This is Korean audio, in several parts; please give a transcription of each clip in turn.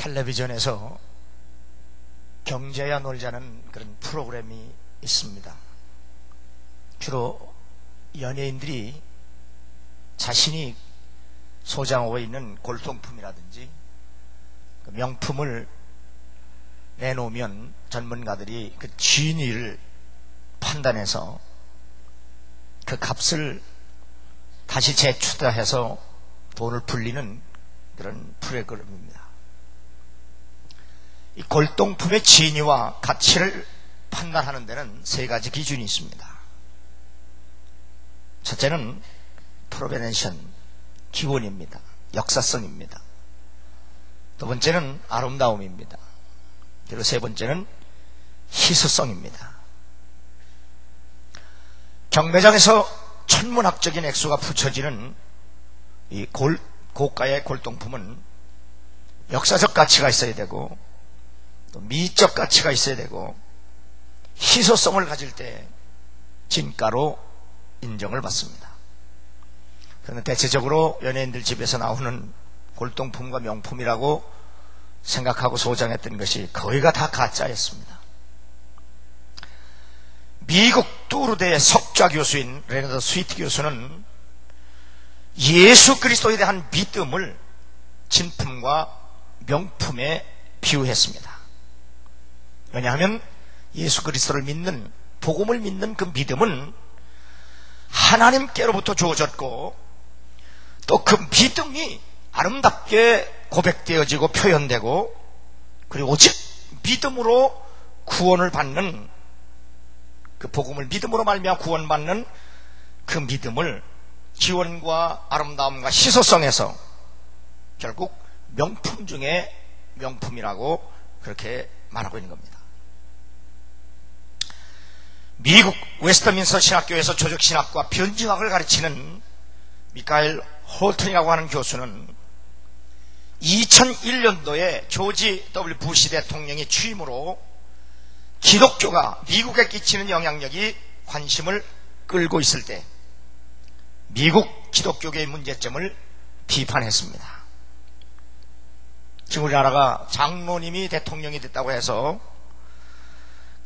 텔레비전에서 경제야 놀자는 그런 프로그램이 있습니다. 주로 연예인들이 자신이 소장하고 있는 골동품이라든지 명품을 내놓으면 전문가들이 그 진위를 판단해서 그 값을 다시 재투자해서 돈을 불리는 그런 프로그램입니다. 이 골동품의 진위와 가치를 판단하는 데는 세 가지 기준이 있습니다. 첫째는 프로베넨션, 기원입니다. 역사성입니다. 두 번째는 아름다움입니다. 그리고 세 번째는 희소성입니다. 경매장에서 천문학적인 액수가 붙여지는 이 고가의 골동품은 역사적 가치가 있어야 되고 또 미적 가치가 있어야 되고 희소성을 가질 때 진가로 인정을 받습니다. 그런데 대체적으로 연예인들 집에서 나오는 골동품과 명품이라고 생각하고 소장했던 것이 거의가 다 가짜였습니다. 미국 뚜르대의 석좌 교수인 레너드 스위트 교수는 예수 그리스도에 대한 믿음을 진품과 명품에 비유했습니다. 왜냐하면 예수 그리스도를 믿는, 복음을 믿는 그 믿음은 하나님께로부터 주어졌고 또 그 믿음이 아름답게 고백되어지고 표현되고 그리고 오직 믿음으로 구원을 받는, 그 복음을 믿음으로 말미암아 구원받는 그 믿음을 기원과 아름다움과 희소성에서 결국 명품 중에 명품이라고 그렇게 말하고 있는 겁니다. 미국 웨스트민스터 신학교에서 조직신학과 변증학을 가르치는 미카엘 호튼이라고 하는 교수는 2001년도에 조지 W 부시 대통령이 취임으로 기독교가 미국에 끼치는 영향력이 관심을 끌고 있을 때 미국 기독교계의 문제점을 비판했습니다. 지금 우리나라가 장로님이 대통령이 됐다고 해서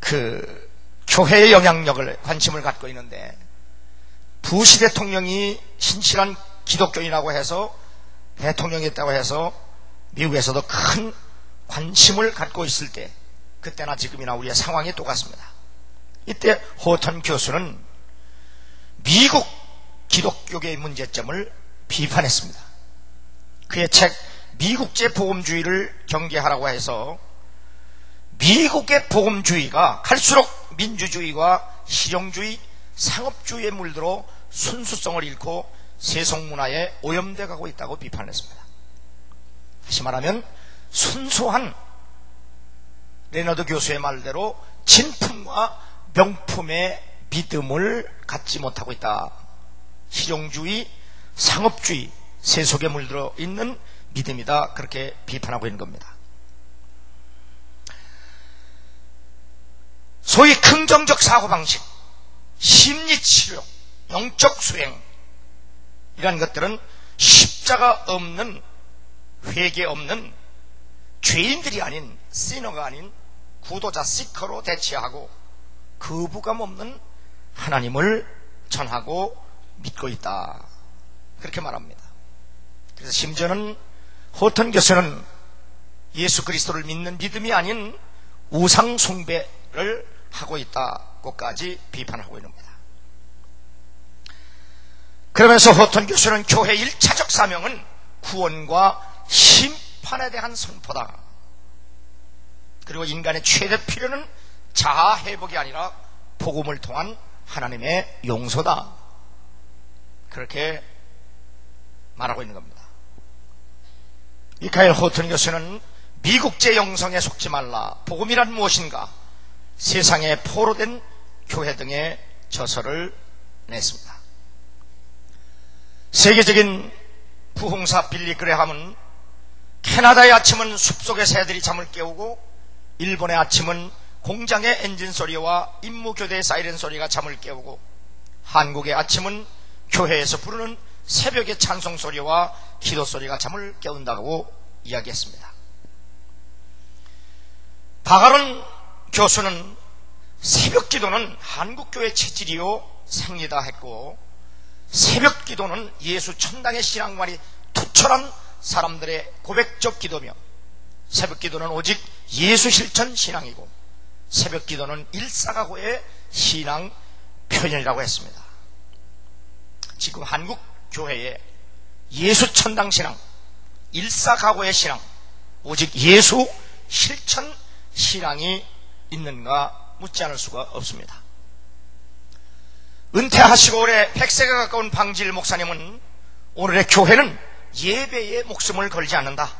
그 교회의 영향력을 관심을 갖고 있는데 부시 대통령이 신실한 기독교인이라고 해서 대통령이 됐다고 해서 미국에서도 큰 관심을 갖고 있을 때 그때나 지금이나 우리의 상황이 똑같습니다. 이때 호턴 교수는 미국 기독교계의 문제점을 비판했습니다. 그의 책 미국제 복음주의를 경계하라고 해서 미국의 복음주의가 갈수록 민주주의와 실용주의, 상업주의에 물들어 순수성을 잃고 세속문화에 오염돼 가고 있다고 비판했습니다. 다시 말하면 순수한 레너드 교수의 말대로 진품과 명품의 믿음을 갖지 못하고 있다. 실용주의, 상업주의, 세속에 물들어 있는 믿음이다. 그렇게 비판하고 있는 겁니다. 소위 긍정적 사고방식, 심리치료, 영적 수행 이런 것들은 십자가 없는, 회개 없는 죄인들이 아닌, 시너가 아닌 구도자 시커로 대치하고 거부감 없는 하나님을 전하고 믿고 있다. 그렇게 말합니다. 그래서 심지어는 호턴 교수는 예수 그리스도를 믿는 믿음이 아닌 우상 숭배를 하고 있다고까지 비판하고 있는 겁니다. 그러면서 호턴 교수는 교회의 1차적 사명은 구원과 심판에 대한 선포다. 그리고 인간의 최대 필요는 자아 회복이 아니라 복음을 통한 하나님의 용서다. 그렇게 말하고 있는 겁니다. 미카엘 호튼 교수는 미국제 영성에 속지 말라, 복음이란 무엇인가, 세상에 포로된 교회 등의 저서를 냈습니다. 세계적인 부흥사 빌리 그레함은 캐나다의 아침은 숲속의 새들이 잠을 깨우고 일본의 아침은 공장의 엔진 소리와 임무교대의 사이렌 소리가 잠을 깨우고 한국의 아침은 교회에서 부르는 새벽의 찬송 소리와 기도 소리가 잠을 깨운다고 이야기했습니다. 박아론 교수는 새벽 기도는 한국교회 체질이요 생리다 했고, 새벽 기도는 예수 천당의 신앙관이 투철한 사람들의 고백적 기도며, 새벽 기도는 오직 예수 실천 신앙이고, 새벽 기도는 일사각오의 신앙 표현이라고 했습니다. 지금 한국 교회에 예수 천당 신앙, 일사각오의 신앙, 오직 예수 실천 신앙이 있는가 묻지 않을 수가 없습니다. 은퇴하시고 올해 100세가 가까운 방지일 목사님은 오늘의 교회는 예배에 목숨을 걸지 않는다.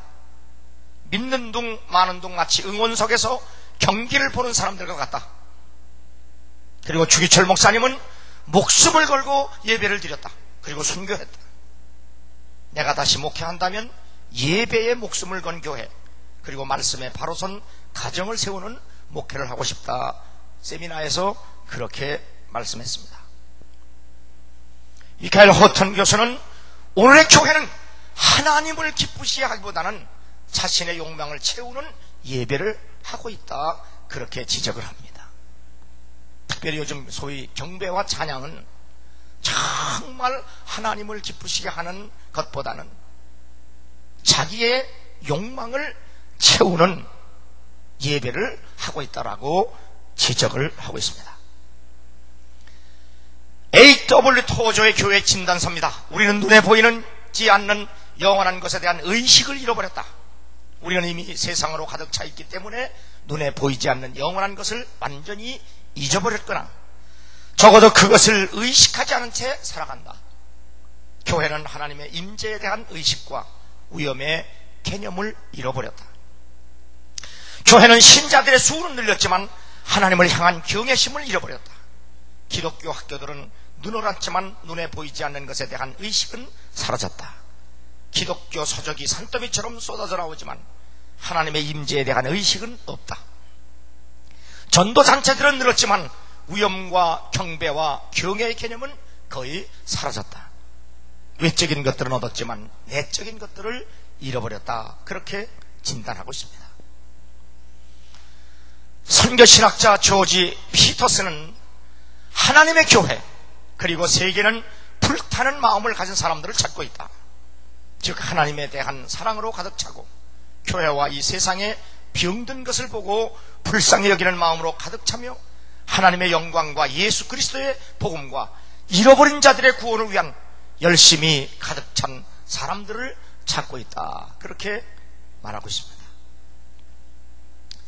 믿는 둥 마는 둥 마치 응원석에서 경기를 보는 사람들과 같다. 그리고 주기철 목사님은 목숨을 걸고 예배를 드렸다. 그리고 순교했다. 내가 다시 목회한다면 예배에 목숨을 건 교회, 그리고 말씀에 바로 선 가정을 세우는 목회를 하고 싶다. 세미나에서 그렇게 말씀했습니다. 미카엘 호튼 교수는 오늘의 교회는 하나님을 기쁘시게 하기보다는 자신의 욕망을 채우는 예배를 하고 있다. 그렇게 지적을 합니다. 특별히 요즘 소위 경배와 찬양은 정말 하나님을 기쁘시게 하는 것보다는 자기의 욕망을 채우는 예배를 하고 있다라고 지적을 하고 있습니다. A.W. 토저의 교회 진단서입니다. 우리는 눈에 보이지 않는 영원한 것에 대한 의식을 잃어버렸다. 우리는 이미 세상으로 가득 차 있기 때문에 눈에 보이지 않는 영원한 것을 완전히 잊어버렸거나 적어도 그것을 의식하지 않은 채 살아간다. 교회는 하나님의 임재에 대한 의식과 위엄의 개념을 잃어버렸다. 교회는 신자들의 수는 늘렸지만 하나님을 향한 경외심을 잃어버렸다. 기독교 학교들은 눈어랐지만 눈에 보이지 않는 것에 대한 의식은 사라졌다. 기독교 서적이 산더미처럼 쏟아져 나오지만 하나님의 임재에 대한 의식은 없다. 전도 단체들은 늘었지만 위엄과 경배와 경외의 개념은 거의 사라졌다. 외적인 것들은 얻었지만 내적인 것들을 잃어버렸다. 그렇게 진단하고 있습니다. 선교신학자 조지 피터스는 하나님의 교회 그리고 세계는 불타는 마음을 가진 사람들을 찾고 있다. 즉 하나님에 대한 사랑으로 가득 차고 교회와 이 세상에 병든 것을 보고 불쌍히 여기는 마음으로 가득 차며 하나님의 영광과 예수 그리스도의 복음과 잃어버린 자들의 구원을 위한 열심히 가득 찬 사람들을 찾고 있다. 그렇게 말하고 있습니다.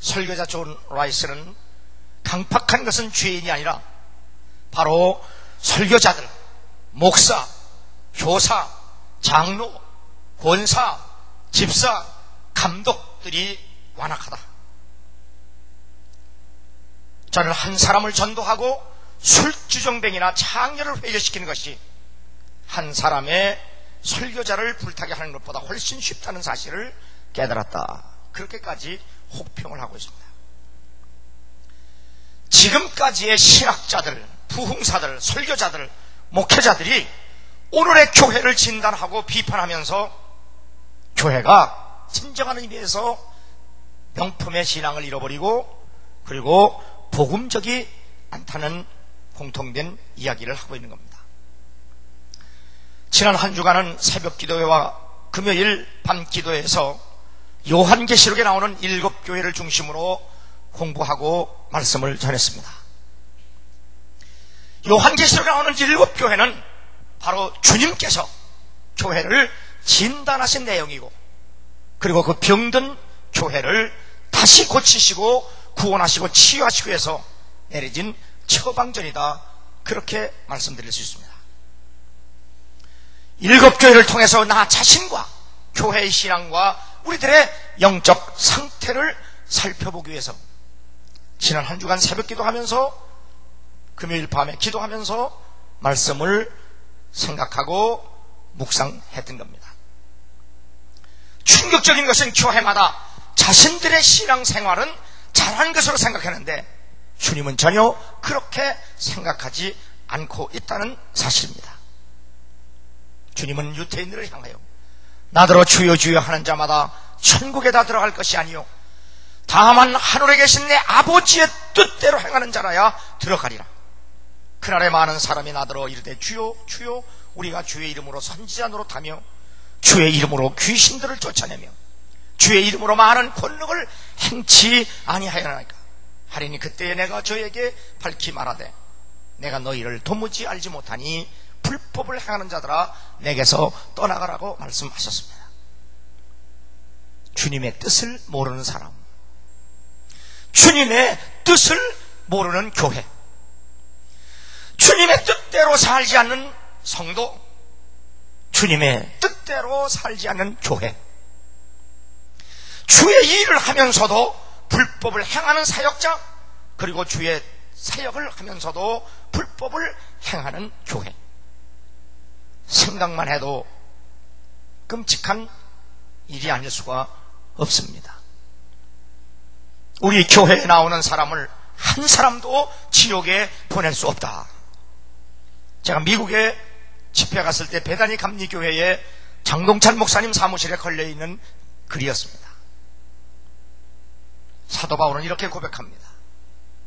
설교자 존 라이스는 강팍한 것은 죄인이 아니라 바로 설교자들, 목사, 교사, 장로, 권사, 집사, 감독들이 완악하다. 저는 한 사람을 전도하고 술주정뱅이나 창녀를 회개시키는 것이 한 사람의 설교자를 불타게 하는 것보다 훨씬 쉽다는 사실을 깨달았다. 그렇게까지 혹평을 하고 있습니다. 지금까지의 신학자들, 부흥사들, 설교자들, 목회자들이 오늘의 교회를 진단하고 비판하면서 교회가 진정한 의미에서 명품의 신앙을 잃어버리고 그리고 복음적이 않다는 공통된 이야기를 하고 있는 겁니다. 지난 한 주간은 새벽 기도회와 금요일 밤 기도회에서 요한계시록에 나오는 7교회를 중심으로 공부하고 말씀을 전했습니다. 요한계시록에 나오는 7교회는 바로 주님께서 교회를 진단하신 내용이고 그리고 그 병든 교회를 다시 고치시고 구원하시고 치유하시기 위해서 내려진 처방전이다. 그렇게 말씀드릴 수 있습니다. 7교회를 통해서 나 자신과 교회의 신앙과 우리들의 영적 상태를 살펴보기 위해서 지난 한 주간 새벽 기도하면서 금요일 밤에 기도하면서 말씀을 생각하고 묵상했던 겁니다. 충격적인 것은 교회마다 자신들의 신앙생활은 잘한 것으로 생각했는데 주님은 전혀 그렇게 생각하지 않고 있다는 사실입니다. 주님은 유대인들을 향하여 나더러 주여 주여 하는 자마다 천국에 다 들어갈 것이 아니요 다만 하늘에 계신 내 아버지의 뜻대로 행하는 자라야 들어가리라. 그날에 많은 사람이 나더러 이르되 주여 주여 우리가 주의 이름으로 선지자 노릇하며 주의 이름으로 귀신들을 쫓아내며 주의 이름으로 많은 권능을 행치 아니하였나이까. 하리니 그때에 내가 저에게 밝히 말하되 내가 너희를 도무지 알지 못하니 불법을 행하는 자들아 내게서 떠나가라고 말씀하셨습니다. 주님의 뜻을 모르는 사람, 주님의 뜻을 모르는 교회, 주님의 뜻대로 살지 않는 성도, 주님의 뜻대로 살지 않는 교회, 주의 일을 하면서도 불법을 행하는 사역자, 그리고 주의 사역을 하면서도 불법을 행하는 교회. 생각만 해도 끔찍한 일이 아닐 수가 없습니다. 우리 교회에 나오는 사람을 한 사람도 지옥에 보낼 수 없다. 제가 미국에 집회 갔을 때 베다니 감리교회에 장동찬 목사님 사무실에 걸려있는 글이었습니다. 사도 바울은 이렇게 고백합니다.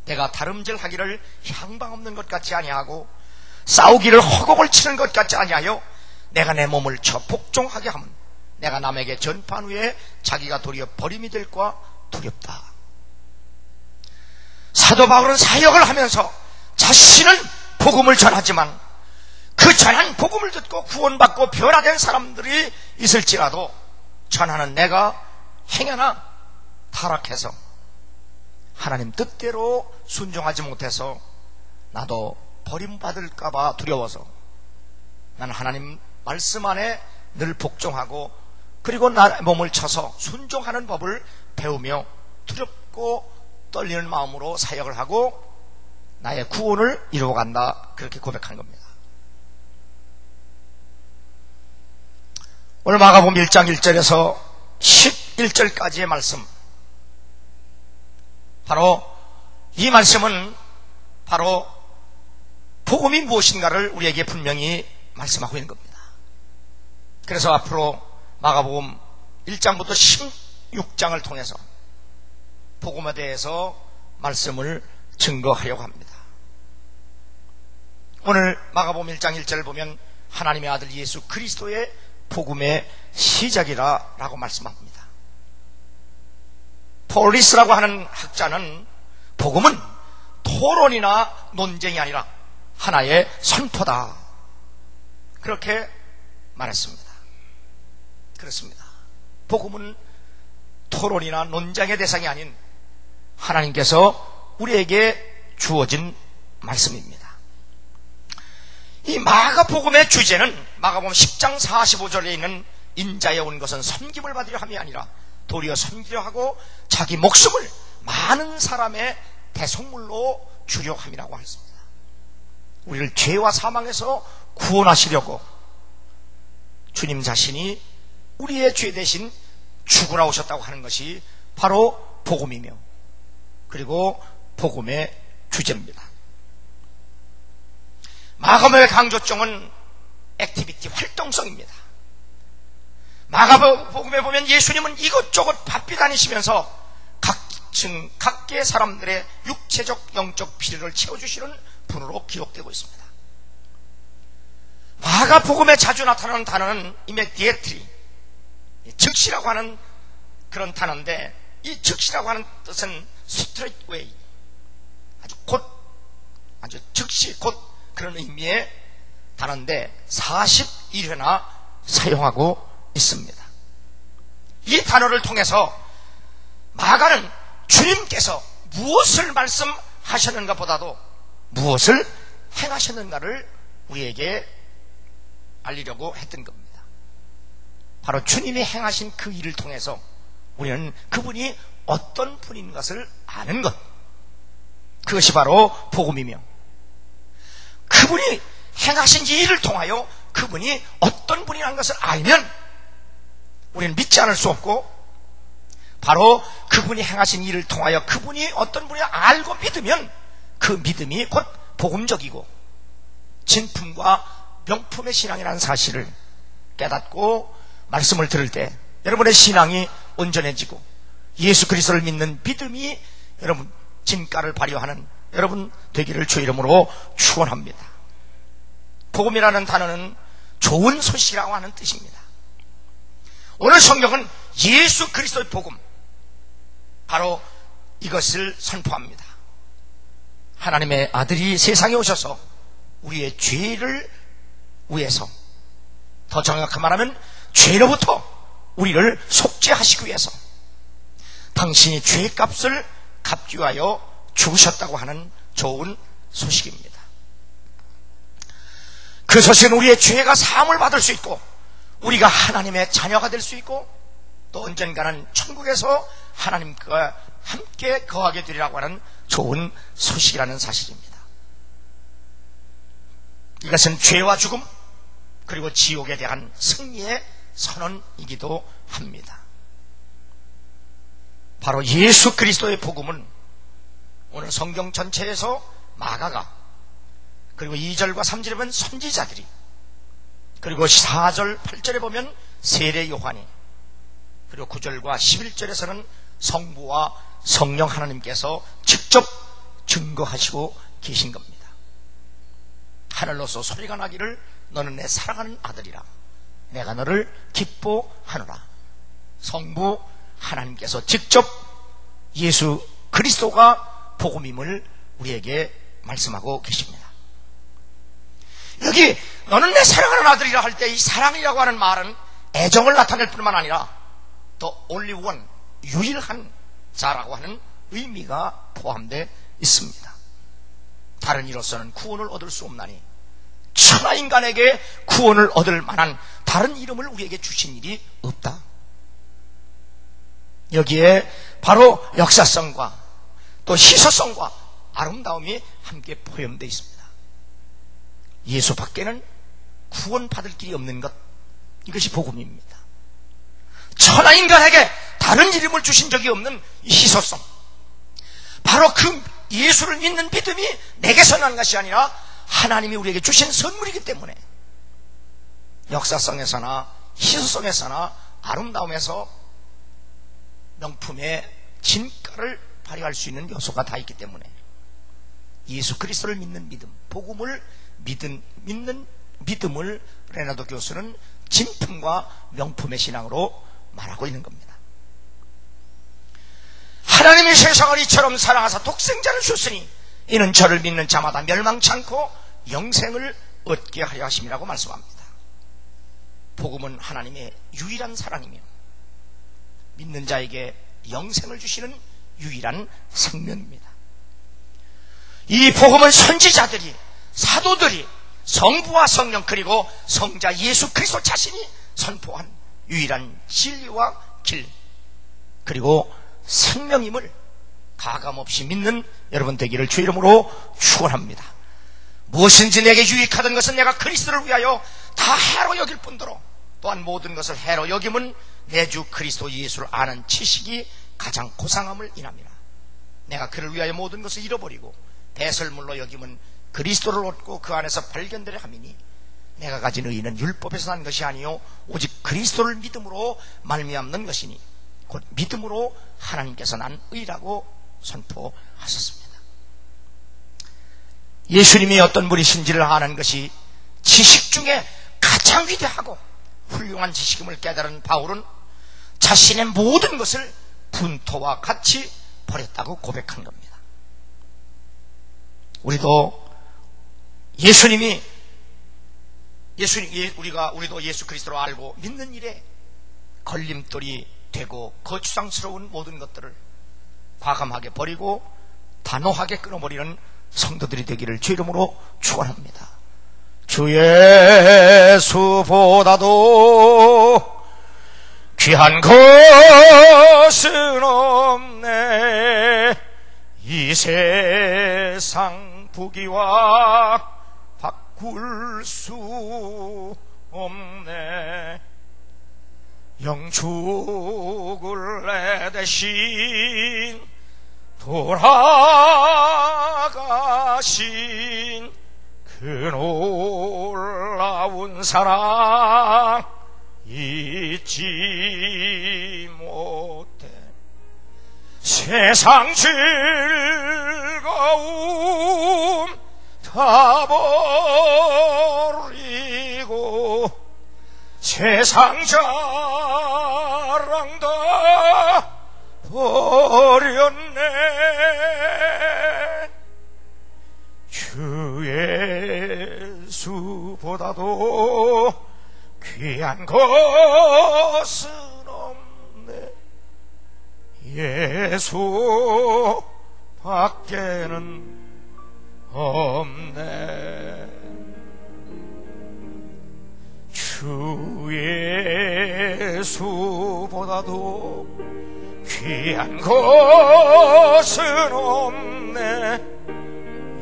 내가 다름질하기를 향방 없는 것 같지 아니하고 싸우기를 허곡을 치는 것 같지 아니하여 내가 내 몸을 쳐 복종하게 하면 내가 남에게 전파한 후에 자기가 도리어 버림이 될까 두렵다. 사도 바울은 사역을 하면서 자신은 복음을 전하지만 그 전한 복음을 듣고 구원받고 변화된 사람들이 있을지라도 전하는 내가 행여나 타락해서 하나님 뜻대로 순종하지 못해서 나도 버림받을까봐 두려워서 나는 하나님 말씀 안에 늘 복종하고 그리고 나의 몸을 쳐서 순종하는 법을 배우며 두렵고 떨리는 마음으로 사역을 하고 나의 구원을 이루어간다. 그렇게 고백한 겁니다. 오늘 마가복음 1장 1절에서 11절까지의 말씀, 바로 이 말씀은 바로 복음이 무엇인가를 우리에게 분명히 말씀하고 있는 겁니다. 그래서 앞으로 마가복음 1장부터 16장을 통해서 복음에 대해서 말씀을 증거하려고 합니다. 오늘 마가복음 1장 1절을 보면 하나님의 아들 예수 그리스도의 복음의 시작이라 라고 말씀합니다. 폴리스라고 하는 학자는 복음은 토론이나 논쟁이 아니라 하나의 선포다, 그렇게 말했습니다. 그렇습니다. 복음은 토론이나 논쟁의 대상이 아닌 하나님께서 우리에게 주어진 말씀입니다. 이 마가복음의 주제는 마가복음 10장 45절에 있는 인자에 온 것은 섬김을 받으려 함이 아니라 도리어 섬기려 하고 자기 목숨을 많은 사람의 대속물로 주려 함이라고 했습니다. 우리를 죄와 사망에서 구원하시려고 주님 자신이 우리의 죄 대신 죽으라 오셨다고 하는 것이 바로 복음이며 그리고 복음의 주제입니다. 마가복음의 강조점은 액티비티, 활동성입니다. 마가복음에 보면 예수님은 이것저것 바삐 다니시면서 각층 각계의 사람들의 육체적 영적 필요를 채워주시는 분으로 기록되고 있습니다. 마가복음에 자주 나타나는 단어는 이메디에트리, 즉시라고 하는 그런 단어인데, 이 즉시라고 하는 뜻은 스트레이트웨이, 아주 곧, 아주 즉시 곧 그런 의미의 단어인데 41회나 사용하고 있습니다. 이 단어를 통해서 마가는 주님께서 무엇을 말씀하셨는가 보다도 무엇을 행하셨는가를 우리에게 알리려고 했던 겁니다. 바로 주님이 행하신 그 일을 통해서 우리는 그분이 어떤 분인 것을 아는 것, 그것이 바로 복음이며, 그분이 행하신 이 일을 통하여 그분이 어떤 분이라는 것을 알면 우리는 믿지 않을 수 없고, 바로 그분이 행하신 일을 통하여 그분이 어떤 분이 알고 믿으면 그 믿음이 곧 복음적이고 진품과 명품의 신앙이라는 사실을 깨닫고 말씀을 들을 때 여러분의 신앙이 온전해지고 예수 그리스도를 믿는 믿음이 여러분 진가를 발휘하는 여러분 되기를 주 이름으로 축원합니다. 복음이라는 단어는 좋은 소식이라고 하는 뜻입니다. 오늘 성경은 예수 그리스도의 복음, 바로 이것을 선포합니다. 하나님의 아들이 세상에 오셔서 우리의 죄를 위해서, 더 정확하게 말하면 죄로부터 우리를 속죄하시기 위해서 당신이 죄값을 갚기위하여 죽으셨다고 하는 좋은 소식입니다. 그 소식은 우리의 죄가 사함을 받을 수 있고 우리가 하나님의 자녀가 될 수 있고 또 언젠가는 천국에서 하나님과 함께 거하게 되리라고 하는 좋은 소식이라는 사실입니다. 이것은 죄와 죽음 그리고 지옥에 대한 승리의 선언이기도 합니다. 바로 예수 그리스도의 복음은 오늘 성경 전체에서 마가가, 그리고 2절과 3절에 보면 선지자들이, 그리고 4절 8절에 보면 세례 요한이, 그리고 9절과 11절에서는 성부와 성령 하나님께서 직접 증거하시고 계신 겁니다. 하늘로서 소리가 나기를 너는 내 사랑하는 아들이라 내가 너를 기뻐하노라. 성부 하나님께서 직접 예수 그리스도가 복음임을 우리에게 말씀하고 계십니다. 여기 너는 내 사랑하는 아들이라 할 때 이 사랑이라고 하는 말은 애정을 나타낼 뿐만 아니라 또 only one, 유일한 자라고 하는 의미가 포함되어 있습니다. 다른 이로서는 구원을 얻을 수 없나니 천하 인간에게 구원을 얻을 만한 다른 이름을 우리에게 주신 일이 없다. 여기에 바로 역사성과 또 희소성과 아름다움이 함께 포함되어 있습니다. 예수 밖에는 구원받을 길이 없는 것, 이것이 복음입니다. 천하 인간에게 다른 이름을 주신 적이 없는 이 희소성, 바로 그 예수를 믿는 믿음이 내게서 난 것이 아니라 하나님이 우리에게 주신 선물이기 때문에 역사성에서나 희소성에서나 아름다움에서 명품의 진가를 발휘할 수 있는 요소가 다 있기 때문에 예수 그리스도를 믿는 믿음, 복음을 믿는 믿음을 레나도 교수는 진품과 명품의 신앙으로 말하고 있는 겁니다. 하나님이 세상을 이처럼 사랑하사 독생자를 주셨으니 이는 저를 믿는 자마다 멸망치 않고 영생을 얻게 하려 하심이라고 말씀합니다. 복음은 하나님의 유일한 사랑이며 믿는 자에게 영생을 주시는 유일한 생명입니다. 이 복음은 선지자들이, 사도들이, 성부와 성령 그리고 성자 예수 그리스도 자신이 선포한 유일한 진리와 길 그리고 생명임을 가감없이 믿는 여러분 되기를 주 이름으로 축원합니다. 무엇인지 내게 유익하던 것은 내가 그리스도를 위하여 다 해로 여길 뿐더러 또한 모든 것을 해로 여김은 내 주 그리스도 예수를 아는 지식이 가장 고상함을 인함이라. 내가 그를 위하여 모든 것을 잃어버리고 배설물로 여김은 그리스도를 얻고 그 안에서 발견되려 함이니 내가 가진 의는 율법에서 난 것이 아니요 오직 그리스도를 믿음으로 말미암는 것이니 곧 믿음으로 하나님께서 난 의라고 선포하셨습니다. 예수님이 어떤 분이신지를 아는 것이 지식 중에 가장 위대하고 훌륭한 지식임을 깨달은 바울은 자신의 모든 것을 분토와 같이 버렸다고 고백한 겁니다. 우리도 우리도 예수 그리스도를 알고 믿는 일에 걸림돌이 되고 거추장스러운 모든 것들을 과감하게 버리고 단호하게 끊어버리는 성도들이 되기를 주 이름으로 축원합니다. 주 예수보다도 귀한 것은 없네. 이 세상 부귀와 바꿀 수 없네. 영축을 내 대신 돌아가신 그 놀라운 사랑 잊지 못해. 세상 즐거움 다 버리고 세상 자랑 다 버렸네. 주 예수보다도 귀한 것은 없네. 예수 밖에는 없네. 주 예수보다도 귀한 것은 없네.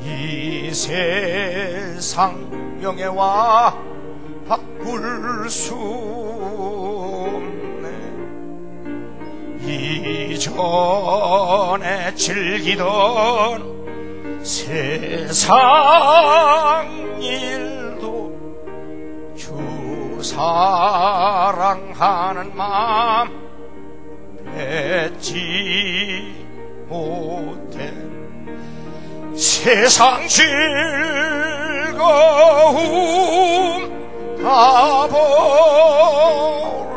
이 세상 명예와 바꿀 수 없네. 이전에 즐기던 세상 일도 주 사랑하는 마음 뱉지 못해. 세상 즐거움 다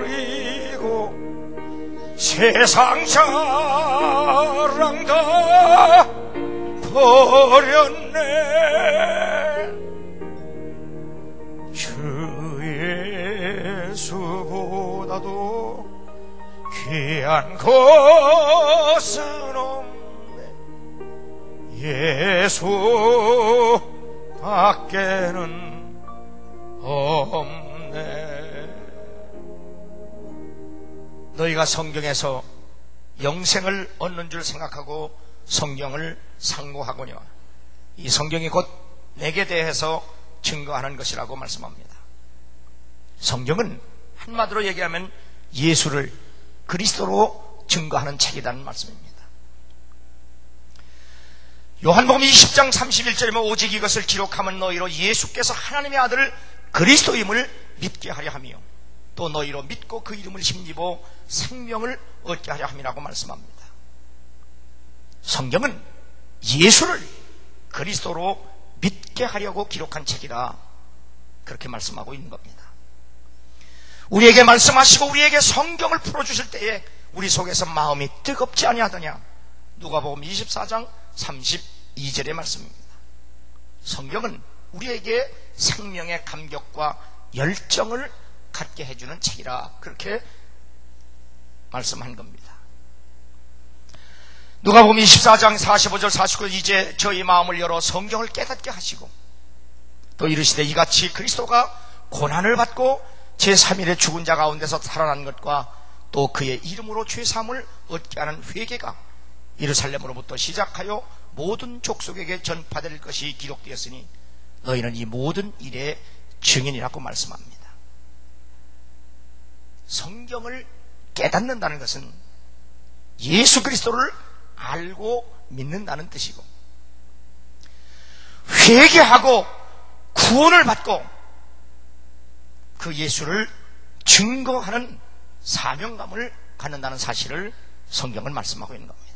버리고 세상 자랑 다 버렸네. 주 예수보다도 귀한 것은 없네. 예수 밖에는 없네. 너희가 성경에서 영생을 얻는 줄 생각하고 성경을 상고하거니와 이 성경이 곧 내게 대해서 증거하는 것이라고 말씀합니다. 성경은 한마디로 얘기하면 예수를 그리스도로 증거하는 책이라는 말씀입니다. 요한복음 20장 31절에 오직 이것을 기록하면 너희로 예수께서 하나님의 아들 그리스도임을 믿게 하려 하며 또 너희로 믿고 그 이름을 힘입어 생명을 얻게 하려 함이라고 말씀합니다. 성경은 예수를 그리스도로 믿게 하려고 기록한 책이라 그렇게 말씀하고 있는 겁니다. 우리에게 말씀하시고 우리에게 성경을 풀어주실 때에 우리 속에서 마음이 뜨겁지 아니하더냐. 누가복음 24장 32절의 말씀입니다. 성경은 우리에게 생명의 감격과 열정을 갖게 해주는 책이라 그렇게 말씀한 겁니다. 누가복음 24장 45절 49절 이제 저희 마음을 열어 성경을 깨닫게 하시고 또 이르시되 이같이 그리스도가 고난을 받고 제3일에 죽은 자 가운데서 살아난 것과 또 그의 이름으로 죄사함을 얻게 하는 회개가 예루살렘으로부터 시작하여 모든 족속에게 전파될 것이 기록되었으니 너희는 이 모든 일의 증인이라고 말씀합니다. 성경을 깨닫는다는 것은 예수 그리스도를 알고 믿는다는 뜻이고 회개하고 구원을 받고 그 예수를 증거하는 사명감을 갖는다는 사실을 성경은 말씀하고 있는 겁니다.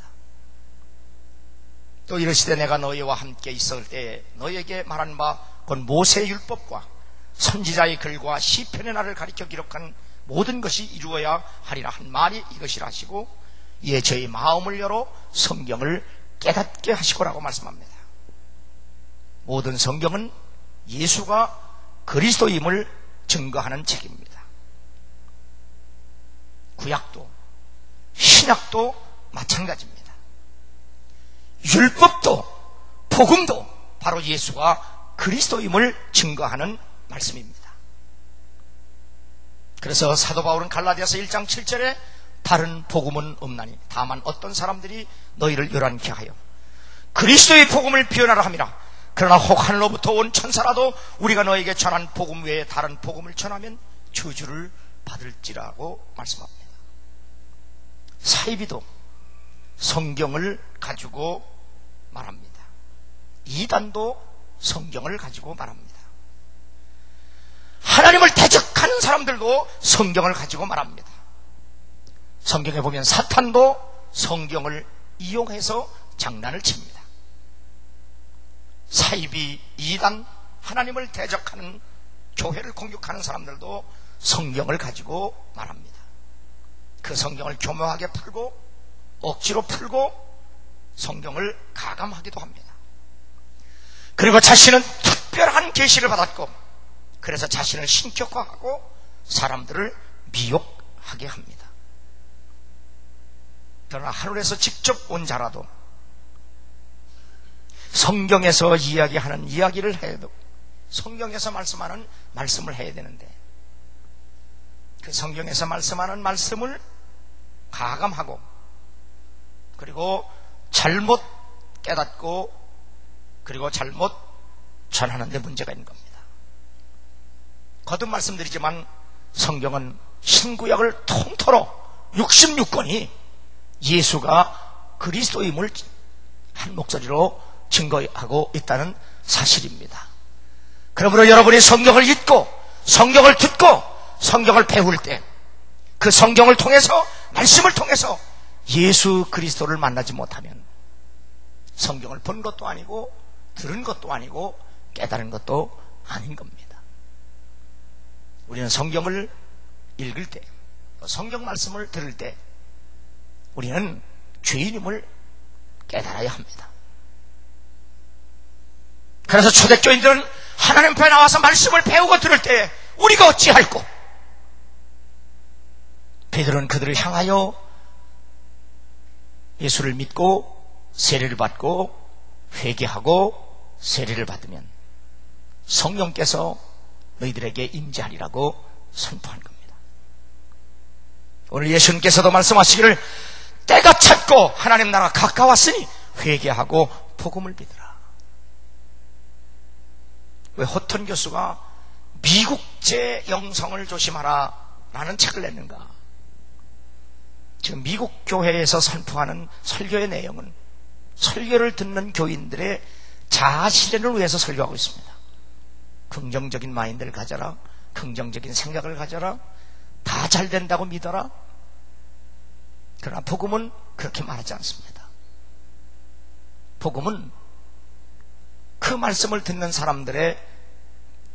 또 이르시되 내가 너희와 함께 있을 때에 너희에게 말한 바 곧 모세의 율법과 선지자의 글과 시편의 날을 가리켜 기록한 모든 것이 이루어야 하리라 한 말이 이것이라 하시고 이에 저희 마음을 열어 성경을 깨닫게 하시고라고 말씀합니다. 모든 성경은 예수가 그리스도임을 증거하는 책입니다. 구약도 신약도 마찬가지입니다. 율법도 복음도 바로 예수가 그리스도임을 증거하는 말씀입니다. 그래서 사도 바울은 갈라디아서 1장 7절에 다른 복음은 없나니 다만 어떤 사람들이 너희를 열한케 하여 그리스도의 복음을 비언하라 함이라. 그러나 혹 하늘로부터 온 천사라도 우리가 너에게 전한 복음 외에 다른 복음을 전하면 저주를 받을지라고 말씀합니다. 사이비도 성경을 가지고 말합니다. 이단도 성경을 가지고 말합니다. 하나님을 대적하는 사람들도 성경을 가지고 말합니다. 성경에 보면 사탄도 성경을 이용해서 장난을 칩니다. 사이비, 이단, 하나님을 대적하는 교회를 공격하는 사람들도 성경을 가지고 말합니다. 그 성경을 교묘하게 풀고 억지로 풀고 성경을 가감하기도 합니다. 그리고 자신은 특별한 계시를 받았고 그래서 자신을 신격화하고 사람들을 미혹하게 합니다. 그러나 하늘에서 직접 온 자라도 성경에서 이야기하는 이야기를 해도 성경에서 말씀하는 말씀을 해야 되는데 그 성경에서 말씀하는 말씀을 가감하고 그리고 잘못 깨닫고 그리고 잘못 전하는 데 문제가 있는 겁니다. 거듭 말씀드리지만 성경은 신구약을 통틀어 66권이 예수가 그리스도임을 한 목소리로 증거하고 있다는 사실입니다. 그러므로 여러분이 성경을 읽고 성경을 듣고 성경을 배울 때 그 성경을 통해서 말씀을 통해서 예수 그리스도를 만나지 못하면 성경을 본 것도 아니고 들은 것도 아니고 깨달은 것도 아닌 겁니다. 우리는 성경을 읽을 때 성경 말씀을 들을 때 우리는 죄인임을 깨달아야 합니다. 그래서 초대교인들은 하나님 앞에 나와서 말씀을 배우고 들을 때 우리가 어찌할꼬? 베드로는 그들을 향하여 예수를 믿고 세례를 받고 회개하고 세례를 받으면 성령께서 너희들에게 임재하리라고 선포한 겁니다. 오늘 예수님께서도 말씀하시기를 때가 찼고 하나님 나라가 가까웠으니 회개하고 복음을 믿으라. 왜 호턴 교수가 미국제 영성을 조심하라 라는 책을 냈는가? 지금 미국 교회에서 선포하는 설교의 내용은 설교를 듣는 교인들의 자아 실현을 위해서 설교하고 있습니다. 긍정적인 마인드를 가져라, 긍정적인 생각을 가져라, 다 잘 된다고 믿어라. 그러나 복음은 그렇게 말하지 않습니다. 복음은 그 말씀을 듣는 사람들의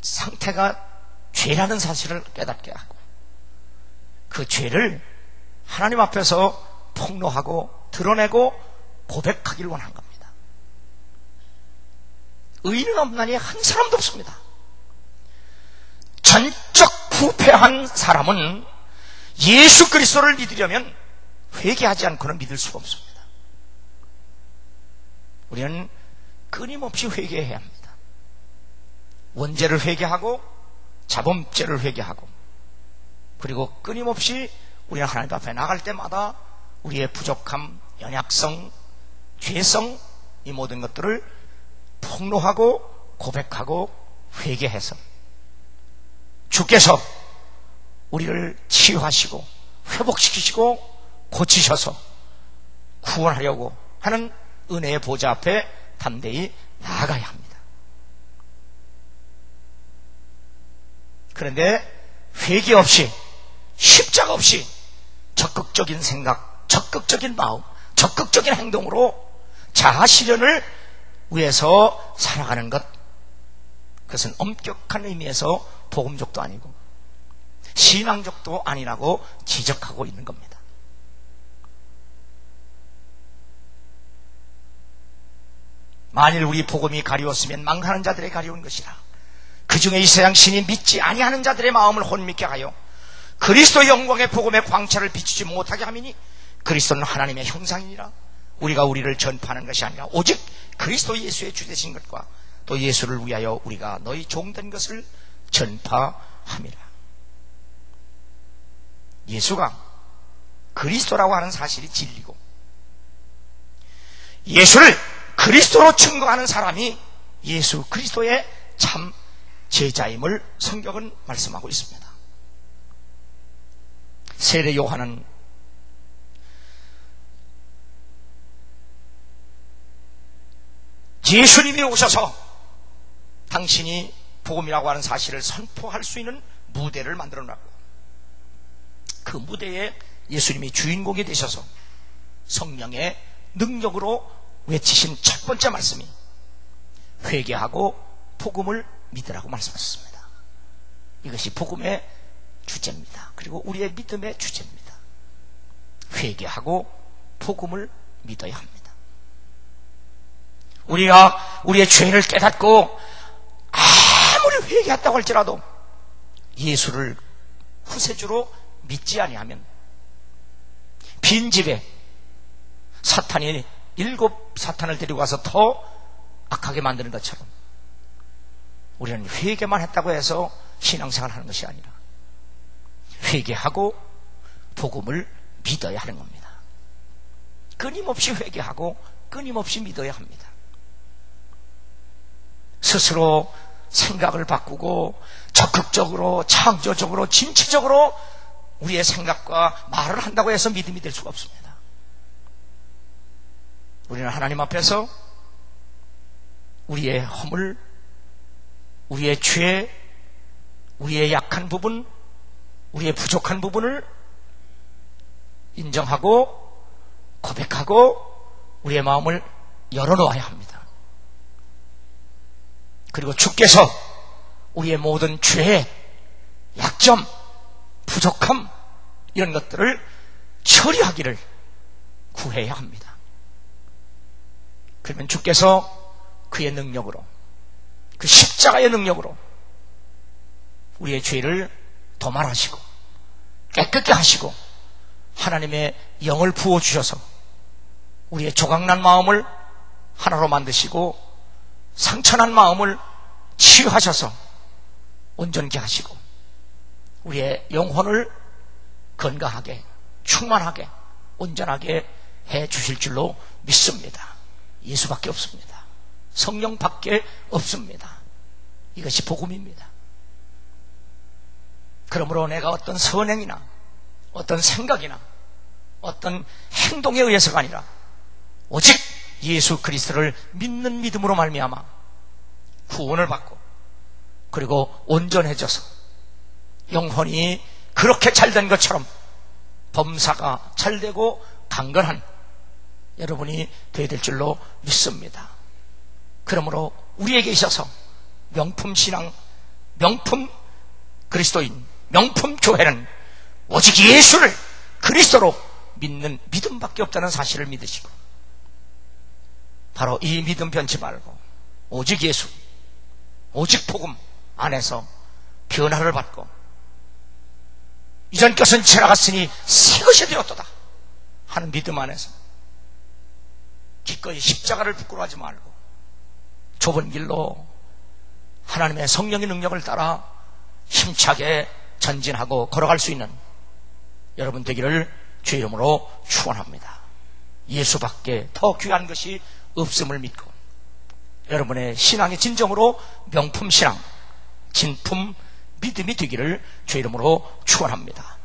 상태가 죄라는 사실을 깨닫게 하고 그 죄를 하나님 앞에서 폭로하고 드러내고 고백하기를 원한 겁니다. 의인은 없나니 한 사람도 없습니다. 전적 부패한 사람은 예수 그리스도를 믿으려면 회개하지 않고는 믿을 수가 없습니다. 우리는 끊임없이 회개해야 합니다. 원죄를 회개하고 자범죄를 회개하고 그리고 끊임없이 우리는 하나님 앞에 나갈 때마다 우리의 부족함, 연약성, 죄성 이 모든 것들을 폭로하고 고백하고 회개해서 주께서 우리를 치유하시고 회복시키시고 고치셔서 구원하려고 하는 은혜의 보좌 앞에 담대히 나아가야 합니다. 그런데 회개 없이 십자가 없이 적극적인 생각, 적극적인 마음, 적극적인 행동으로 자아 실현을 위해서 살아가는 것, 그것은 엄격한 의미에서 복음적도 아니고 신앙적도 아니라고 지적하고 있는 겁니다. 만일 우리 복음이 가리웠으면 망하는 자들의 가리운 것이라. 그 중에 이 세상 신이 믿지 아니하는 자들의 마음을 혼미케 하여 그리스도의 영광의 복음의 광채를 비추지 못하게 하미니 그리스도는 하나님의 형상이니라. 우리가 우리를 전파하는 것이 아니라 오직 그리스도 예수의 주 되신 것과 또 예수를 위하여 우리가 너희 종된 것을 전파함이라. 예수가 그리스도라고 하는 사실이 진리고 예수를 그리스도로 증거하는 사람이 예수 그리스도의 참 제자임을 성경은 말씀하고 있습니다. 세례 요한은 예수님이 오셔서 당신이 복음이라고 하는 사실을 선포할 수 있는 무대를 만들어놨고 그 무대에 예수님이 주인공이 되셔서 성령의 능력으로 외치신 첫 번째 말씀이 회개하고 복음을 믿으라고 말씀하셨습니다. 이것이 복음의 주제입니다. 그리고 우리의 믿음의 주제입니다. 회개하고 복음을 믿어야 합니다. 우리가 우리의 죄를 깨닫고 아무리 회개했다고 할지라도 예수를 구세주로 믿지 아니하면 빈집에 사탄이 7 사탄을 데리고 가서 더 악하게 만드는 것처럼 우리는 회개만 했다고 해서 신앙생활을 하는 것이 아니라 회개하고 복음을 믿어야 하는 겁니다. 끊임없이 회개하고 끊임없이 믿어야 합니다. 스스로 생각을 바꾸고 적극적으로 창조적으로 진취적으로 우리의 생각과 말을 한다고 해서 믿음이 될 수가 없습니다. 우리는 하나님 앞에서 우리의 허물, 우리의 죄, 우리의 약한 부분, 우리의 부족한 부분을 인정하고 고백하고 우리의 마음을 열어놓아야 합니다. 그리고 주께서 우리의 모든 죄, 약점, 부족함 이런 것들을 처리하기를 구해야 합니다. 그러면 주께서 그의 능력으로, 그 십자가의 능력으로 우리의 죄를 도말하시고 깨끗게 하시고 하나님의 영을 부어주셔서 우리의 조각난 마음을 하나로 만드시고 상처난 마음을 치유하셔서 온전케 하시고 우리의 영혼을 건강하게 충만하게 온전하게 해 주실 줄로 믿습니다. 예수밖에 없습니다. 성령밖에 없습니다. 이것이 복음입니다. 그러므로 내가 어떤 선행이나 어떤 생각이나 어떤 행동에 의해서가 아니라 오직 예수 그리스도를 믿는 믿음으로 말미암아 구원을 받고 그리고 온전해져서 영혼이 그렇게 잘된 것처럼 범사가 잘되고 강건한 여러분이 되어야 될 줄로 믿습니다. 그러므로 우리에게 있어서 명품 신앙, 명품 그리스도인, 명품 교회는 오직 예수를 그리스도로 믿는 믿음밖에 없다는 사실을 믿으시고 바로 이 믿음 변치 말고 오직 예수, 오직 복음 안에서 변화를 받고 이전 것은 지나갔으니 새 것이 되었도다 하는 믿음 안에서 기꺼이 십자가를 부끄러워하지 말고 좁은 길로 하나님의 성령의 능력을 따라 힘차게 전진하고 걸어갈 수 있는 여러분 되기를 주의 이름으로 축원합니다. 예수밖에 더 귀한 것이 없음을 믿고 여러분의 신앙의 진정으로 명품 신앙, 진품 믿음이 되기를 주의 이름으로 축원합니다.